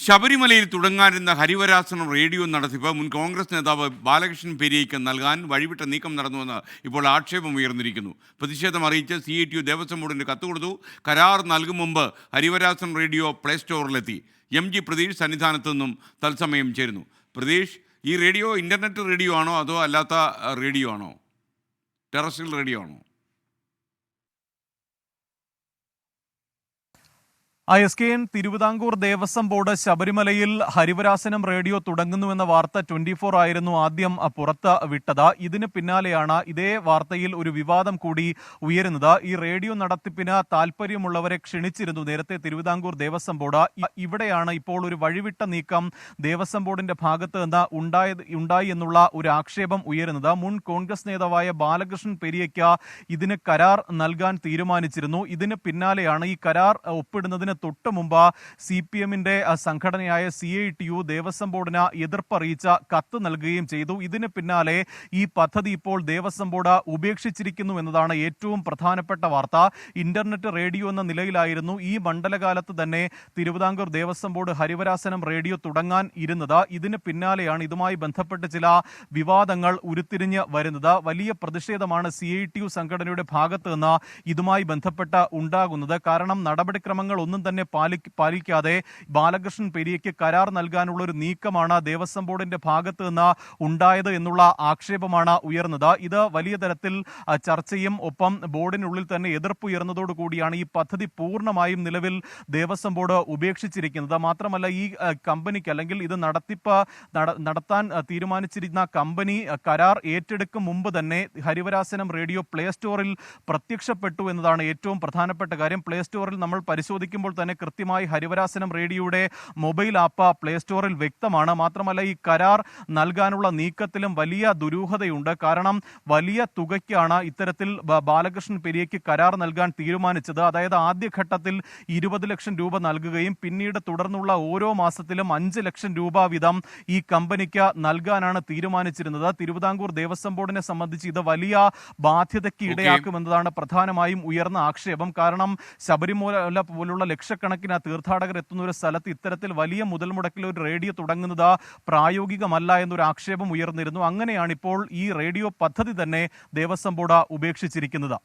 ശബരിമലയിൽ തുടങ്ങാനിരുന്ന ഹരിവരാസനം റേഡിയോ നടത്തിപ്പ് മുൻ കോൺഗ്രസ് നേതാവ് ബാലകൃഷ്ണൻ പെരിയയ്ക്ക് നൽകാൻ വഴിവിട്ട നീക്കം നടന്നുവെന്ന് ഇപ്പോൾ ആക്ഷേപം ഉയർന്നിരിക്കുന്നു. പ്രതിഷേധം അറിയിച്ച് CITU ദേവസ്വം ബോർഡിന് കത്ത് കൊടുത്തു. കരാർ നൽകും മുമ്പ് ഹരിവരാസനം റേഡിയോ പ്ലേ സ്റ്റോറിലെത്തി. MG പ്രതീഷ് സന്നിധാനത്തു നിന്നും തത്സമയം ചേരുന്നു. പ്രതീഷ്, ഈ റേഡിയോ ഇൻ്റർനെറ്റ് റേഡിയോ ആണോ അതോ അല്ലാത്ത റേഡിയോ ആണോ, ടെറസ്ട്രിയൽ റേഡിയോ ആണോ? ISKN തിരുവിതാംകൂർ ദേവസ്വം ബോർഡ് ശബരിമലയിൽ ഹരിവരാസനം റേഡിയോ തുടങ്ങുന്നുവെന്ന വാർത്ത 24 ആയിരുന്നു ആദ്യം പുറത്ത് വിട്ടത്. ഇതിന് പിന്നാലെയാണ് ഇതേ വാർത്തയിൽ ഒരു വിവാദം കൂടി ഉയരുന്നത്. ഈ റേഡിയോ നടത്തിപ്പിന് താല്പര്യമുള്ളവരെ ക്ഷണിച്ചിരുന്നു നേരത്തെ തിരുവിതാംകൂർ ദേവസ്വം ബോർഡ്. ഇവിടെയാണ് ഇപ്പോൾ ഒരു വഴിവിട്ട നീക്കം ദേവസ്വം ബോർഡിന്റെ ഭാഗത്ത് നിന്ന് ഉണ്ടായി എന്നുള്ള ഒരു ആക്ഷേപം ഉയരുന്നത്. മുൻ കോൺഗ്രസ് നേതാവായ ബാലകൃഷ്ണൻ പെരിയയ്ക്ക് ഇതിന് കരാർ നൽകാൻ തീരുമാനിച്ചിരുന്നു. ഇതിന് പിന്നാലെയാണ് ഈ കരാർ ഒപ്പിടുന്നതിന് തൊട്ടു മുമ്പ് CPM-ന്റെ സംഘടനയായ CITU ദേവസ്വം ബോർഡിന് എതിർപ്പറിയിച്ച കത്ത് നൽകുകയും ചെയ്തു. ഇതിന് പിന്നാലെ ഈ പദ്ധതി ഇപ്പോൾ ദേവസ്വം ബോർഡ് ഉപേക്ഷിച്ചിരിക്കുന്നു എന്നതാണ് ഏറ്റവും പ്രധാനപ്പെട്ട വാർത്ത. ഇന്റർനെറ്റ് റേഡിയോ എന്ന നിലയിലായിരുന്നു ഈ മണ്ഡലകാലത്ത് തന്നെ തിരുവിതാംകൂർ ദേവസ്വം ബോർഡ് ഹരിവരാസനം റേഡിയോ തുടങ്ങാൻ ഇരുന്നത്. ഇതിന് പിന്നാലെയാണ് ഇതുമായി ബന്ധപ്പെട്ട് ചില വിവാദങ്ങൾ ഉരുത്തിരിഞ്ഞ് വരുന്നത്. വലിയ പ്രതിഷേധമാണ് CITU സംഘടനയുടെ ഭാഗത്ത് നിന്ന് ഇതുമായി ബന്ധപ്പെട്ട് ഉണ്ടാകുന്നത്. കാരണം നടപടിക്രമങ്ങൾ ഒന്നും തന്നെ പാലിക്കാതെ ബാലകൃഷ്ണൻ പെരിയയ്ക്ക് കരാർ നൽകാനുള്ള ഒരു നീക്കമാണ് ദേവസ്വം ബോർഡിന്റെ ഭാഗത്ത് നിന്ന് ഉണ്ടായത് എന്നുള്ള ആക്ഷേപമാണ് ഉയർന്നത്. ഇത് വലിയ തരത്തിൽ ചർച്ചയും ഒപ്പം ബോർഡിനുള്ളിൽ തന്നെ എതിർപ്പുയർന്നതോടുകൂടിയാണ് ഈ പദ്ധതി പൂർണ്ണമായും നിലവിൽ ദേവസ്വം ബോർഡ് ഉപേക്ഷിച്ചിരിക്കുന്നത്. മാത്രമല്ല, ഈ കമ്പനിക്ക് അല്ലെങ്കിൽ ഇത് നടത്താൻ തീരുമാനിച്ചിരുന്ന കമ്പനി കരാർ ഏറ്റെടുക്കും മുമ്പ് തന്നെ ഹരിവരാസനം റേഡിയോ പ്ലേ സ്റ്റോറിൽ പ്രത്യക്ഷപ്പെട്ടു എന്നതാണ് ഏറ്റവും പ്രധാനപ്പെട്ട കാര്യം. പ്ലേ സ്റ്റോറിൽ നമ്മൾ പരിശോധിക്കുമ്പോൾ തന്നെ കൃത്യമായി ഹരിവരാസനം റേഡിയോയുടെ മൊബൈൽ ആപ്പ് പ്ലേ സ്റ്റോറിൽ വ്യക്തമാണ്. മാത്രമല്ല, ഈ കരാർ നൽകാനുള്ള നീക്കത്തിലും വലിയ ദുരൂഹതയുണ്ട്. കാരണം വലിയ തുകയ്ക്കാണ് ഇത്തരത്തിൽ ബാലകൃഷ്ണൻ പെരിയയ്ക്ക് കരാർ നൽകാൻ തീരുമാനിച്ചത്. അതായത് ആദ്യഘട്ടത്തിൽ 20 ലക്ഷം രൂപ നൽകുകയും പിന്നീട് തുടർന്നുള്ള ഓരോ മാസത്തിലും 5 ലക്ഷം രൂപ വീതം ഈ കമ്പനിക്ക് നൽകാനാണ് തീരുമാനിച്ചിരുന്നത്. തിരുവിതാംകൂർ ദേവസ്വം ബോർഡിനെ സംബന്ധിച്ച് ഇത് വലിയ ബാധ്യതയ്ക്ക് ഇടയാക്കുമെന്നതാണ് പ്രധാനമായും ഉയർന്ന ആക്ഷേപം. കാരണം ശബരിമല പോലുള്ള ലക്ഷക്കണക്കിന് തീർത്ഥാടകർ എത്തുന്ന ഒരു സ്ഥലത്ത് ഇത്തരത്തിൽ വലിയ മുതൽ മുടക്കിൽ ഒരു റേഡിയോ തുടങ്ങുന്നത് പ്രായോഗികമല്ല എന്നൊരു ആക്ഷേപം ഉയർന്നിരുന്നു. അങ്ങനെയാണ് ഇപ്പോൾ ഈ റേഡിയോ പദ്ധതി തന്നെ ദേവസ്വം ബോർഡ് ഉപേക്ഷിച്ചിരിക്കുന്നത്.